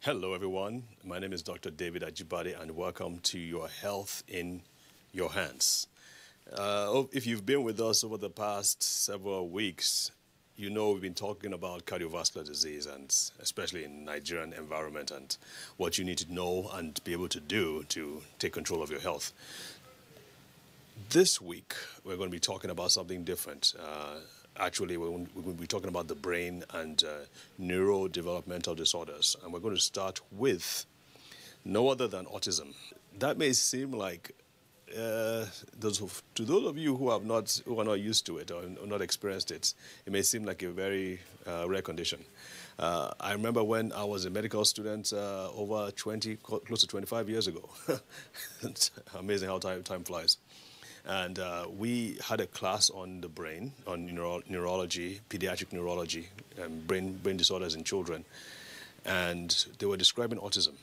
Hello, everyone. My name is Dr. David Ajibade, and welcome to Your Health in Your Hands. If you've been with us over the past several weeks, you know we've been talking about cardiovascular disease, and especially in Nigerian environment, and what you need to know and be able to do to take control of your health. This week, we're going to be talking about something different. Actually, we're going to be talking about the brain and neurodevelopmental disorders. And we're going to start with no other than autism. That may seem like, to those of you who are not used to it or not experienced it, it may seem like a very rare condition. I remember when I was a medical student over 20, close to 25 years ago. It's amazing how time flies. And we had a class on the brain, on neurology, pediatric neurology, and brain disorders in children. And they were describing autism,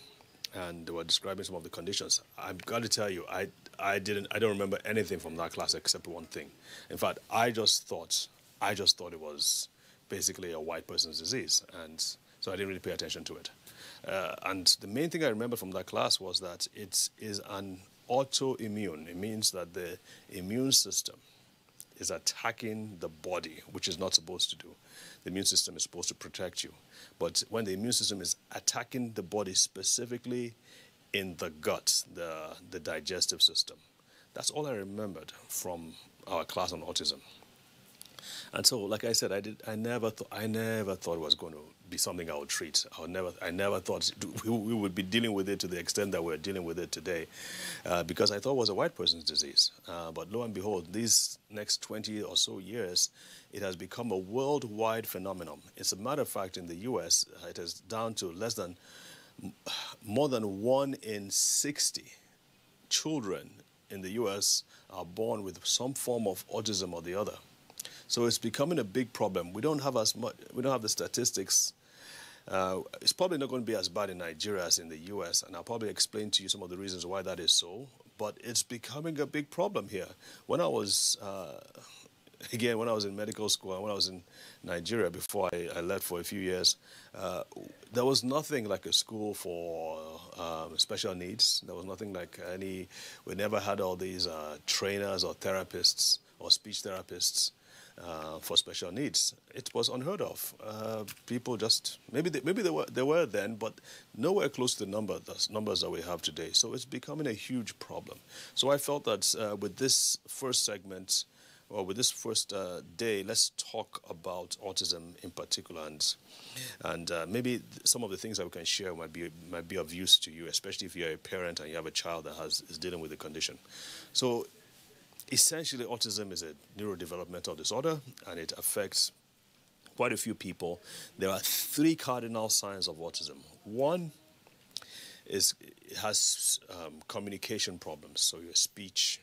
and they were describing some of the conditions. I've got to tell you, I don't remember anything from that class except one thing. In fact, I just thought it was basically a white person's disease, and so I didn't really pay attention to it. And the main thing I remember from that class was that it is an autoimmune. It means that the immune system is attacking the body, which is not supposed to do. The immune system is supposed to protect you. But when the immune system is attacking the body, specifically in the gut, the digestive system, that's all I remembered from our class on autism. And so, like I said, I never thought it was going to be something I would treat. I never thought we would be dealing with it to the extent that we're dealing with it today, because I thought it was a white person's disease. But lo and behold, these next 20 or so years, it has become a worldwide phenomenon. As a matter of fact, in the U.S., it is down to more than 1 in 60 children in the U.S. are born with some form of autism or the other. So it's becoming a big problem. We don't have the statistics. It's probably not going to be as bad in Nigeria as in the U.S., and I'll probably explain to you some of the reasons why that is so. But it's becoming a big problem here. When I was in medical school and when I was in Nigeria before I left for a few years, there was nothing like a school for special needs. There was nothing like we never had all these trainers or therapists or speech therapists for special needs. It was unheard of. People just maybe they were then, but nowhere close to the numbers that we have today. So it's becoming a huge problem. So I felt that with this first segment, or with this first day, let's talk about autism in particular, and maybe some of the things that we can share might be of use to you, especially if you're a parent and you have a child that is dealing with the condition. So essentially, autism is a neurodevelopmental disorder, and it affects quite a few people. There are 3 cardinal signs of autism. One is it has communication problems, so your speech,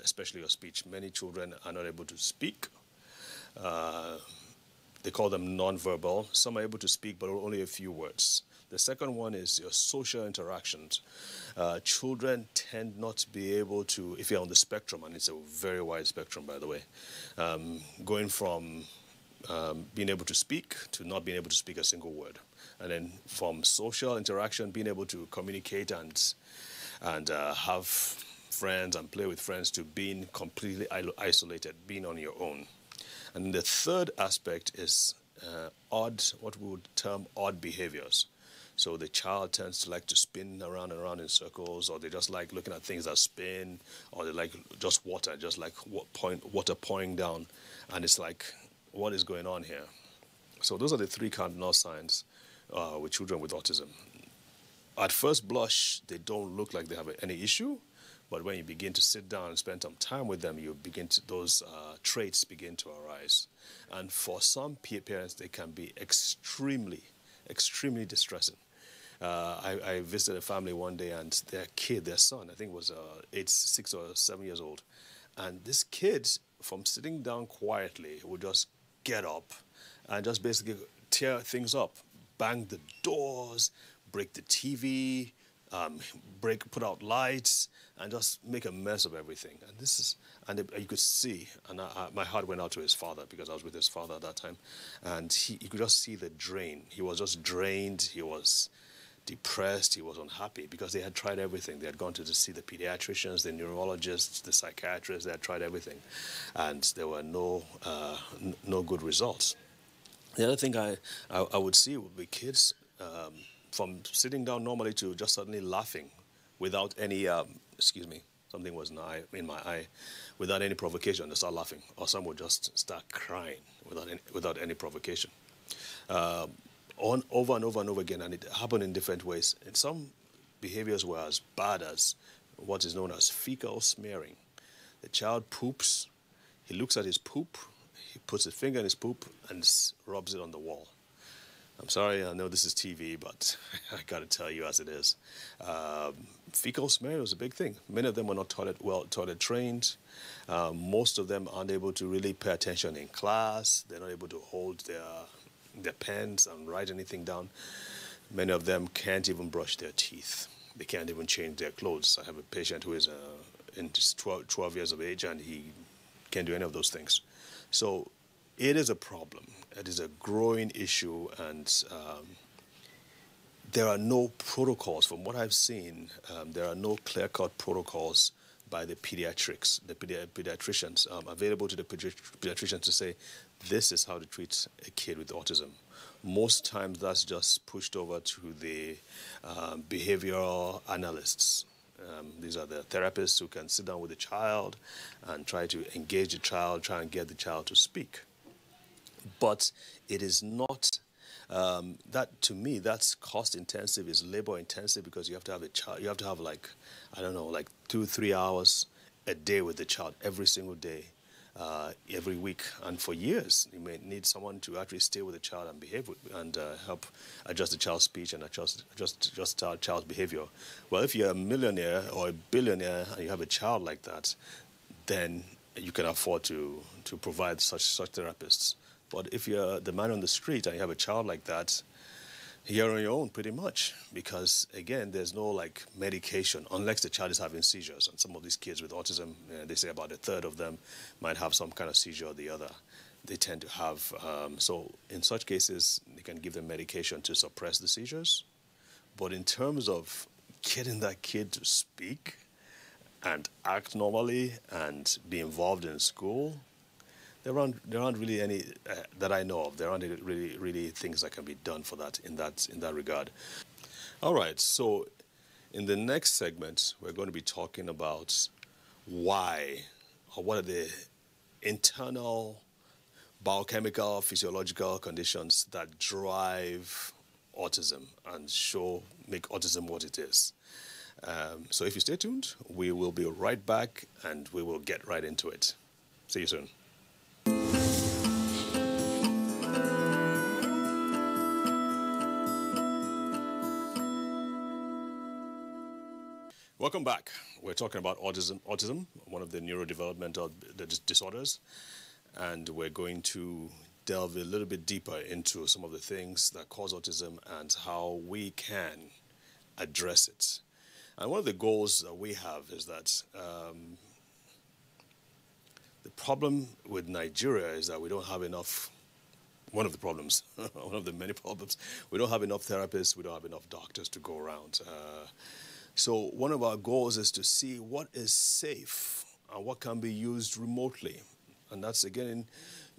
especially your speech. Many children are not able to speak. They call them nonverbal. Some are able to speak, but only a few words. The second one is your social interactions. Children tend not to be able to, if you're on the spectrum, and it's a very wide spectrum, by the way, going from being able to speak to not being able to speak a single word. And then from social interaction, being able to communicate and have friends and play with friends, to being completely isolated, being on your own. And the third aspect is what we would term odd behaviors. So the child tends to like to spin around and around in circles, or they just like looking at things that spin, or they like just water, just like water pouring down. And it's like, what is going on here? So those are the 3 cardinal signs with children with autism. At first blush, they don't look like they have any issue, but when you begin to sit down and spend some time with them, those traits begin to arise. And for some parents, they can be extremely distressing. I visited a family one day, and their son, I think was 6 or 7 years old. And this kid, from sitting down quietly, would just get up and just basically tear things up, bang the doors, break the TV, put out lights, and just make a mess of everything. And you could see, and my heart went out to his father, because I was with his father at that time, and you could just see the drain. He was just drained. He was depressed, he was unhappy because they had tried everything. They had gone to see the pediatricians, the neurologists, the psychiatrists. They had tried everything, and there were no good results. The other thing I would see would be kids from sitting down normally to just suddenly laughing without any, excuse me, something was in my eye, without any provocation. They start laughing, or some would just start crying without any provocation. Over and over and over again, and it happened in different ways. And some behaviors were as bad as what is known as fecal smearing. The child poops, he looks at his poop, he puts his finger in his poop and rubs it on the wall. I'm sorry, I know this is TV, but I got to tell you as it is. Fecal smearing was a big thing. Many of them were not toilet trained. Most of them aren't able to really pay attention in class. They're not able to hold their pens and write anything down. Many of them can't even brush their teeth. They can't even change their clothes. I have a patient who is in 12 years of age, and he can't do any of those things. So it is a problem. It is a growing issue, and there are no protocols. From what I've seen, there are no clear-cut protocols by the pediatricians available to the pediatricians to say, this is how to treat a kid with autism. Most times that's just pushed over to the behavioral analysts. These are the therapists who can sit down with the child and try to engage the child, try and get the child to speak. But it is not, to me, that's cost intensive, is labor intensive, because you have to have a child, you have to have like 2-3 hours a day with the child every single day, every week, and for years. You may need someone to actually stay with the child and behave and help adjust the child's speech and adjust the child's behavior. Well, if you're a millionaire or a billionaire and you have a child like that, then you can afford to provide such therapists. But if you're the man on the street and you have a child like that, you're on your own pretty much, because again, there's no like medication unless the child is having seizures. And some of these kids with autism, they say about a third of them might have some kind of seizure or the other. They tend to have, so in such cases, they can give them medication to suppress the seizures. But in terms of getting that kid to speak and act normally and be involved in school, there aren't really any that I know of. There aren't really things that can be done for that in that regard. All right, so in the next segment, we're going to be talking about why, or what are the internal biochemical, physiological conditions that drive autism and make autism what it is. So if you stay tuned, we will be right back and we will get right into it. See you soon. Welcome back. We're talking about autism, one of the neurodevelopmental disorders, and we're going to delve a little bit deeper into some of the things that cause autism and how we can address it. And one of the goals that we have is that the problem with Nigeria is that we don't have enough. One of the problems, one of the many problems, we don't have enough therapists, we don't have enough doctors to go around. So one of our goals is to see what is safe and what can be used remotely. And that's, again,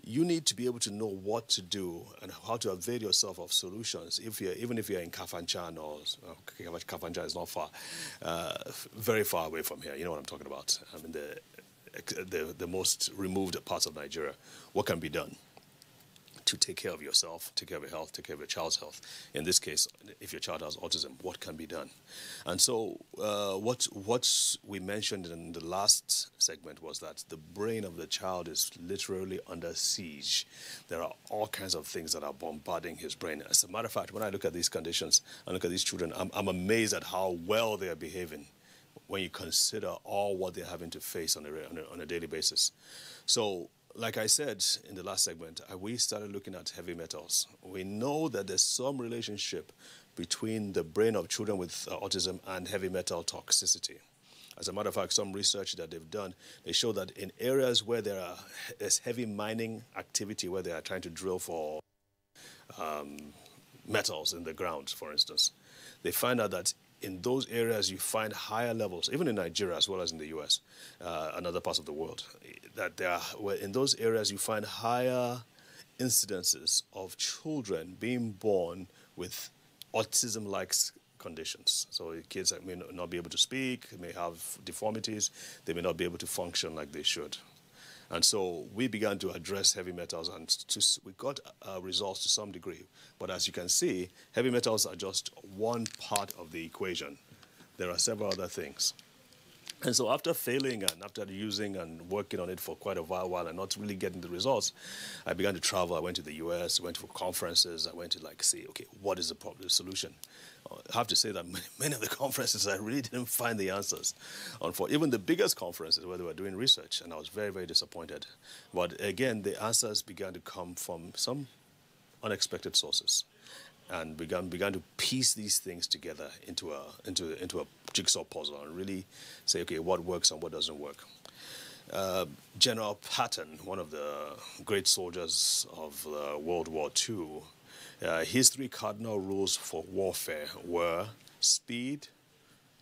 you need to be able to know what to do and how to avail yourself of solutions. Even if you're in Kafanchan, Kafanchan is not far, very far away from here. You know what I'm talking about. I mean, the most removed parts of Nigeria. What can be done to take care of yourself, take care of your health, take care of your child's health? In this case, if your child has autism, what can be done? And so what we mentioned in the last segment was that the brain of the child is literally under siege. There are all kinds of things that are bombarding his brain. As a matter of fact, when I look at these conditions, I look at these children, I'm amazed at how well they are behaving when you consider all what they're having to face on a daily basis. So, like I said in the last segment, we started looking at heavy metals. We know that there's some relationship between the brain of children with autism and heavy metal toxicity. As a matter of fact, some research that they've done, they show that in areas where there's heavy mining activity, where they are trying to drill for metals in the ground, for instance, they find out that in those areas you find higher levels, even in Nigeria as well as in the US and other parts of the world, that in those areas you find higher incidences of children being born with autism-like conditions. So kids that may not be able to speak, may have deformities, they may not be able to function like they should. And so we began to address heavy metals, and we got results to some degree. But as you can see, heavy metals are just one part of the equation. There are several other things. And so after failing and after using and working on it for quite a while and not really getting the results, I began to travel. I went to the US, went to conferences. I went to see, okay, what is the problem, the solution? I have to say that many of the conferences, I really didn't find the answers. For even the biggest conferences where they were doing research, and I was very, very disappointed. But again, the answers began to come from some unexpected sources, and began to piece these things together into a jigsaw puzzle and really say, okay, what works and what doesn't work. General Patton, one of the great soldiers of World War II, his 3 cardinal rules for warfare were speed,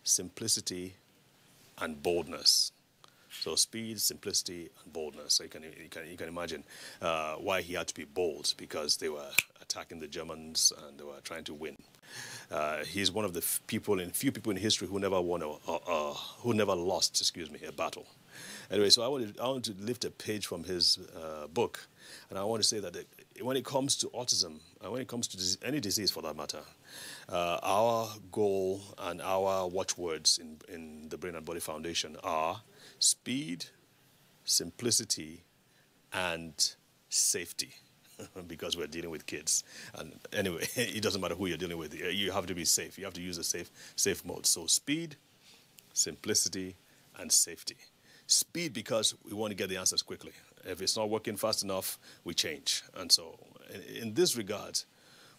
simplicity, and boldness. So speed, simplicity, and boldness. So you can imagine why he had to be bold, because they were attacking the Germans and they were trying to win. He's one of the few people in history who never lost a battle. Anyway, so I want to lift a page from his book, and I want to say that when it comes to autism, and when it comes to any disease for that matter, our goal and our watchwords in the Brain and Body Foundation are speed, simplicity, and safety, because we're dealing with kids. And anyway, it doesn't matter who you're dealing with. You have to be safe. You have to use a safe mode. So speed, simplicity, and safety. Speed, because we want to get the answers quickly. If it's not working fast enough, we change. And so in this regard,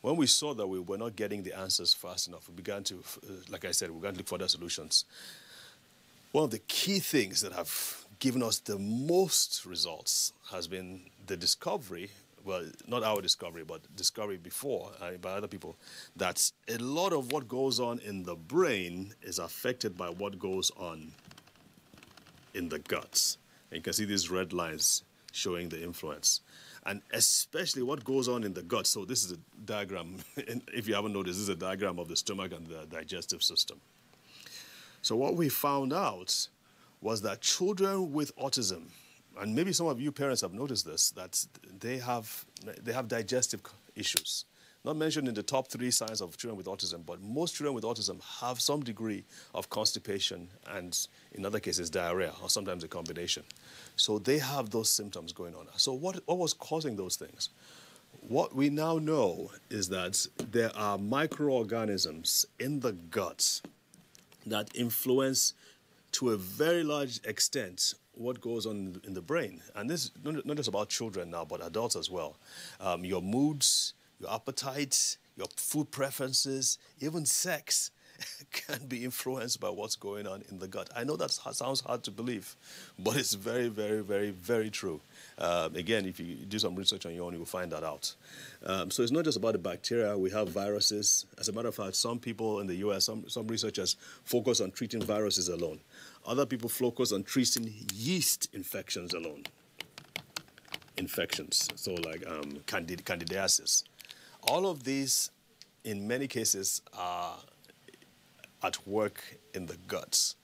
when we saw that we were not getting the answers fast enough, we began to, like I said, we began to look for other solutions. One of the key things that have given us the most results has been the discovery, well, not our discovery, but discovery before by other people, that a lot of what goes on in the brain is affected by what goes on in the guts. And you can see these red lines showing the influence. And especially what goes on in the gut. So this is a diagram. If you haven't noticed, this is a diagram of the stomach and the digestive system. So what we found out was that children with autism, and maybe some of you parents have noticed this, that they have digestive issues. Not mentioned in the top 3 signs of children with autism, but most children with autism have some degree of constipation and, in other cases, diarrhea, or sometimes a combination. So they have those symptoms going on. So what was causing those things? What we now know is that there are microorganisms in the gut that influence, to a very large extent, what goes on in the brain. And this is not just about children now, but adults as well. Your moods, your appetite, your food preferences, even sex can be influenced by what's going on in the gut. I know that sounds hard to believe, but it's very, very, very, very true. Again, if you do some research on your own, you will find that out. So it's not just about the bacteria. We have viruses. As a matter of fact, some people in the US, some researchers focus on treating viruses alone. Other people focus on treating yeast infections alone. Infections, so like candidiasis. All of these, in many cases, are at work in the guts.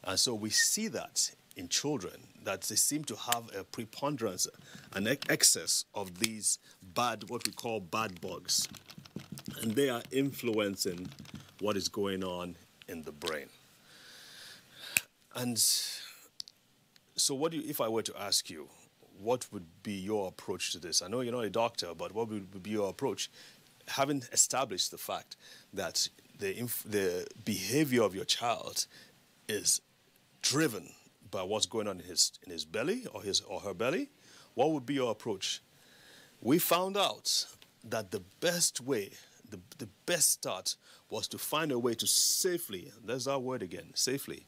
And so we see that in children, that they seem to have a preponderance, an excess of these what we call bad bugs. And they are influencing what is going on in the brain. And so if I were to ask you, what would be your approach to this? I know you're not a doctor, but what would be your approach? Having established the fact that the behavior of your child is driven by what's going on in his belly or his or her belly, what would be your approach? We found out that the best way, the best start, was to find a way to safely, there's our word again, safely,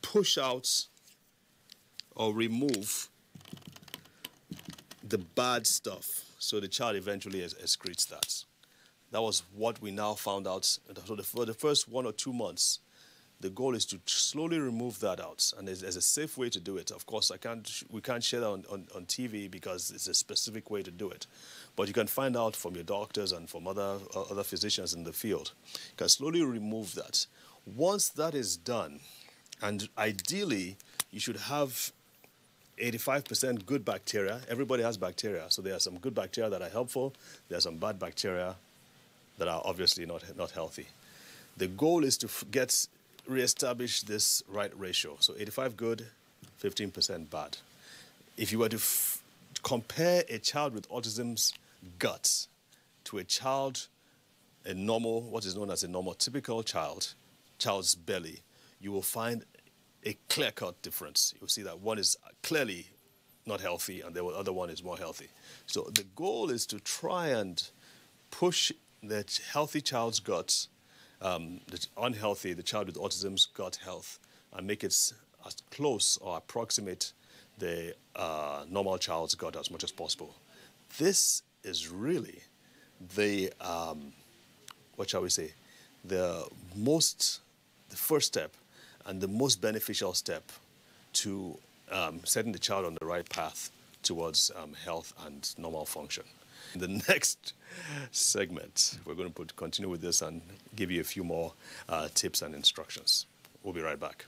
push out or remove the bad stuff, so the child eventually excretes that. That was what we now found out. So for the first 1 or 2 months, the goal is to slowly remove that out, and there's a safe way to do it. Of course, we can't share that on TV because it's a specific way to do it. But you can find out from your doctors and from other physicians in the field. You can slowly remove that. Once that is done, and ideally, you should have 85% good bacteria. Everybody has bacteria, so there are some good bacteria that are helpful. There are some bad bacteria that are obviously not healthy. The goal is to reestablish this right ratio. So 85 good, 15% bad. If you were to compare a child with autism's guts to a child, what is known as a normal typical child's belly, you will find a clear-cut difference. You'll see that one is clearly not healthy and the other one is more healthy. So the goal is to try and push the healthy child's guts, the child with autism's gut health, and make it as close or approximate the normal child's gut as much as possible. This is really the, the first step and the most beneficial step to setting the child on the right path towards health and normal function. In the next segment, we're going to continue with this and give you a few more tips and instructions. We'll be right back.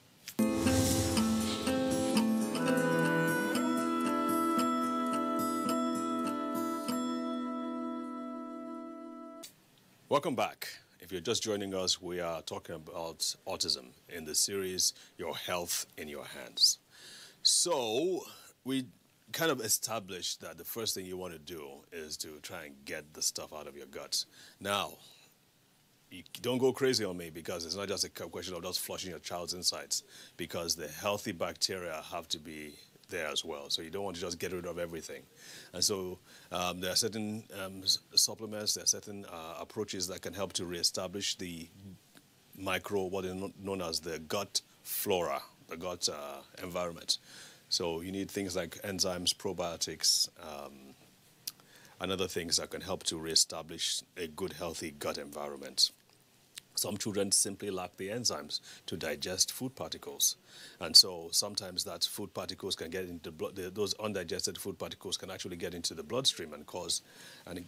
Welcome back. If you're just joining us, we are talking about autism in the series, Your Health in Your Hands. So we kind of established that the first thing you want to do is to try and get the stuff out of your guts. Now, you don't go crazy on me, because it's not just a question of just flushing your child's insides, because the healthy bacteria have to be there as well. So you don't want to just get rid of everything. And so there are certain supplements, there are certain approaches that can help to reestablish the what is known as the gut flora, the gut environment. So you need things like enzymes, probiotics, and other things that can help to reestablish a good, healthy gut environment. Some children simply lack the enzymes to digest food particles. And so sometimes that food particles can get into the blood, those undigested food particles can actually get into the bloodstream and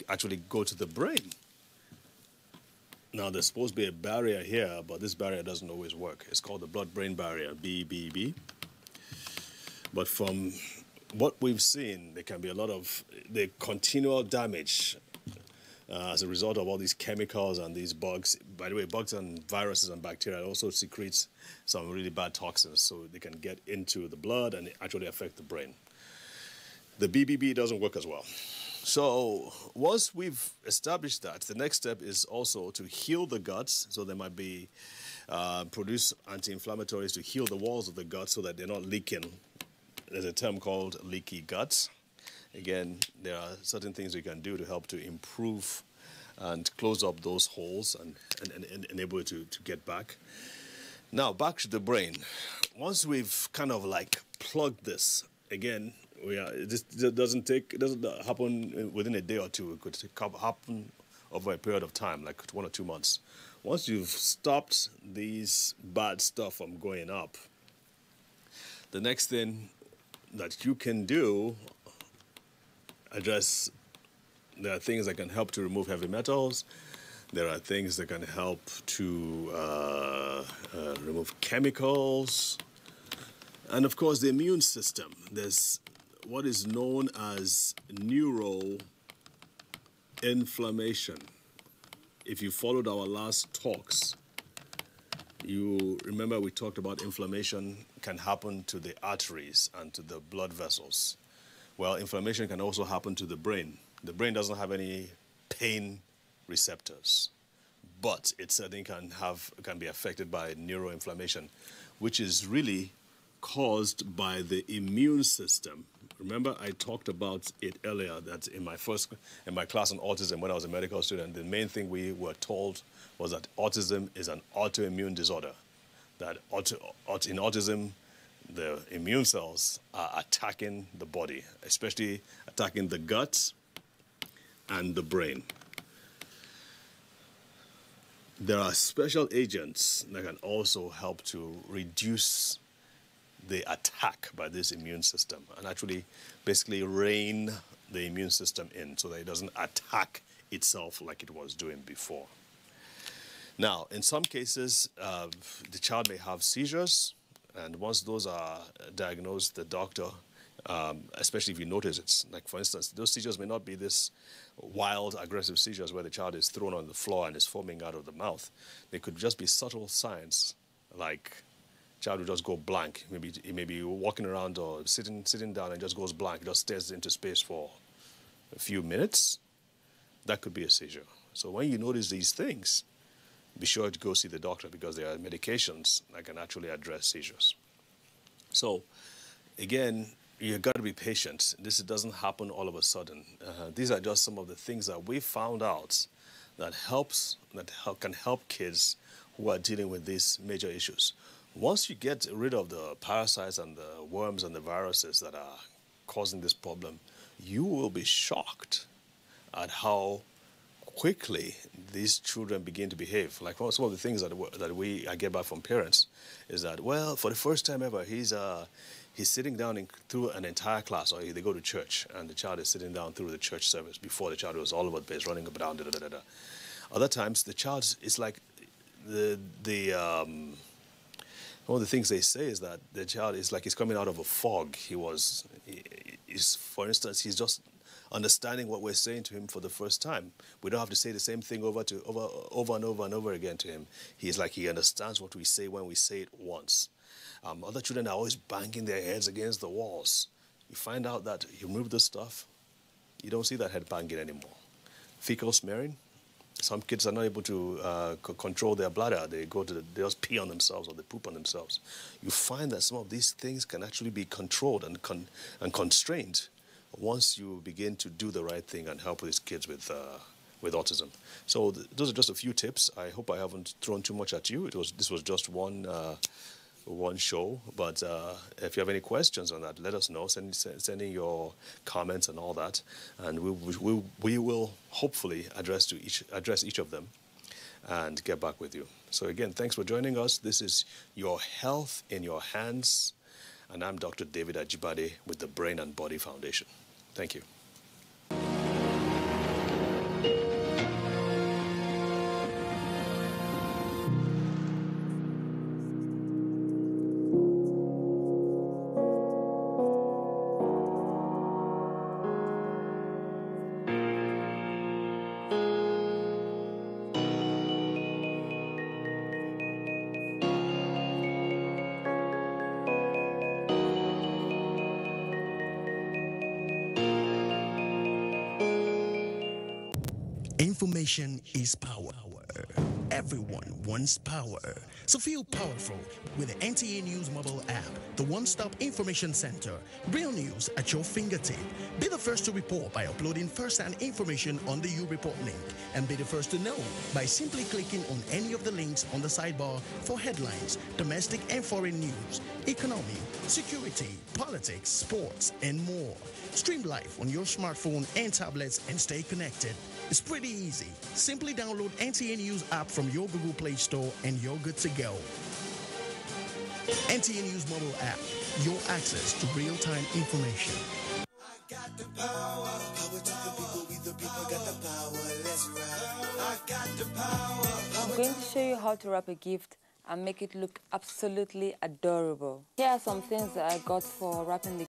actually go to the brain. Now, there's supposed to be a barrier here, but this barrier doesn't always work. It's called the blood-brain barrier, BBB. But from what we've seen, there can be a lot of the continual damage as a result of all these chemicals and these bugs. By the way, bugs and viruses and bacteria also secrete some really bad toxins, so they can get into the blood and actually affect the brain. The BBB doesn't work as well. So once we've established that, the next step is also to heal the guts. So there might be produce anti-inflammatories to heal the walls of the gut so that they're not leaking. There's a term called leaky guts. Again, there are certain things we can do to help to improve and close up those holes and enable it to get back. Now, back to the brain. Once we've kind of like plugged this, again, this doesn't happen within a day or two. It could happen over a period of time, like 1 or 2 months. Once you've stopped these bad stuff from going up, the next thing that you can do, there are things that can help to remove heavy metals. There are things that can help to remove chemicals. And of course, the immune system. There's what is known as neuroinflammation. If you followed our last talks, you remember we talked about inflammation can happen to the arteries and to the blood vessels. Well, inflammation can also happen to the brain. The brain doesn't have any pain receptors, but it certainly can be affected by neuroinflammation, which is really caused by the immune system. Remember, I talked about it earlier that in my class on autism when I was a medical student, the main thing we were told was that autism is an autoimmune disorder. That in autism, the immune cells are attacking the body, especially attacking the gut and the brain. There are special agents that can also help to reduce the attack by this immune system and actually basically rein the immune system in so that it doesn't attack itself like it was doing before. Now, in some cases, the child may have seizures, and once those are diagnosed, the doctor, especially if you notice it's like, for instance, those seizures may not be this wild, aggressive seizures where the child is thrown on the floor and is foaming out of the mouth. They could just be subtle signs, like child will just go blank. Maybe he may be walking around or sitting down and just goes blank, just stares into space for a few minutes. That could be a seizure. So when you notice these things, be sure to go see the doctor because there are medications that can actually address seizures. So again, you've got to be patient. This doesn't happen all of a sudden. These are just some of the things that we found out that can help kids who are dealing with these major issues. Once you get rid of the parasites and the worms and the viruses that are causing this problem, you will be shocked at how quickly these children begin to behave. Like some of the things that I get back from parents is that, well, for the first time ever, he's sitting down through an entire class, or they go to church and the child is sitting down through the church service. Before, the child was all over the place, running up and down, Other times, the child is like one of the things they say is that the child is like he's coming out of a fog. For instance, he's just understanding what we're saying to him for the first time. We don't have to say the same thing over and over again to him. He's like he understands what we say when we say it once. Other children are always banging their heads against the walls. You find out that you remove this stuff, you don't see that head banging anymore. Fecal smearing. Some kids are not able to control their bladder. They just pee on themselves or they poop on themselves. You find that some of these things can actually be controlled and constrained once you begin to do the right thing and help these kids with autism. So those are just a few tips. I hope I haven't thrown too much at you. This was just one show, but if you have any questions on that, let us know. Send in your comments and all that, and we will hopefully address each of them and get back with you. So again, thanks for joining us. This is Your Health in Your Hands, and I'm Dr. David Ajibade with the Brain and Body Foundation. Thank you. Information is power. Everyone wants power. So feel powerful with the NTA News mobile app, the one-stop information center. Real news at your fingertip. Be the first to report by uploading first-hand information on the U-Report link. And be the first to know by simply clicking on any of the links on the sidebar for headlines, domestic and foreign news, economy, security, politics, sports, and more. Stream live on your smartphone and tablets and stay connected. It's pretty easy. Simply download NTA News app from your Google Play Store and you're good to go. NTA News mobile app, your access to real-time information. I got the power. Power to the people, we the people got the power. Let's ride. I got the power. I'm going to show you how to wrap a gift and make it look absolutely adorable. Here are some things that I got for wrapping the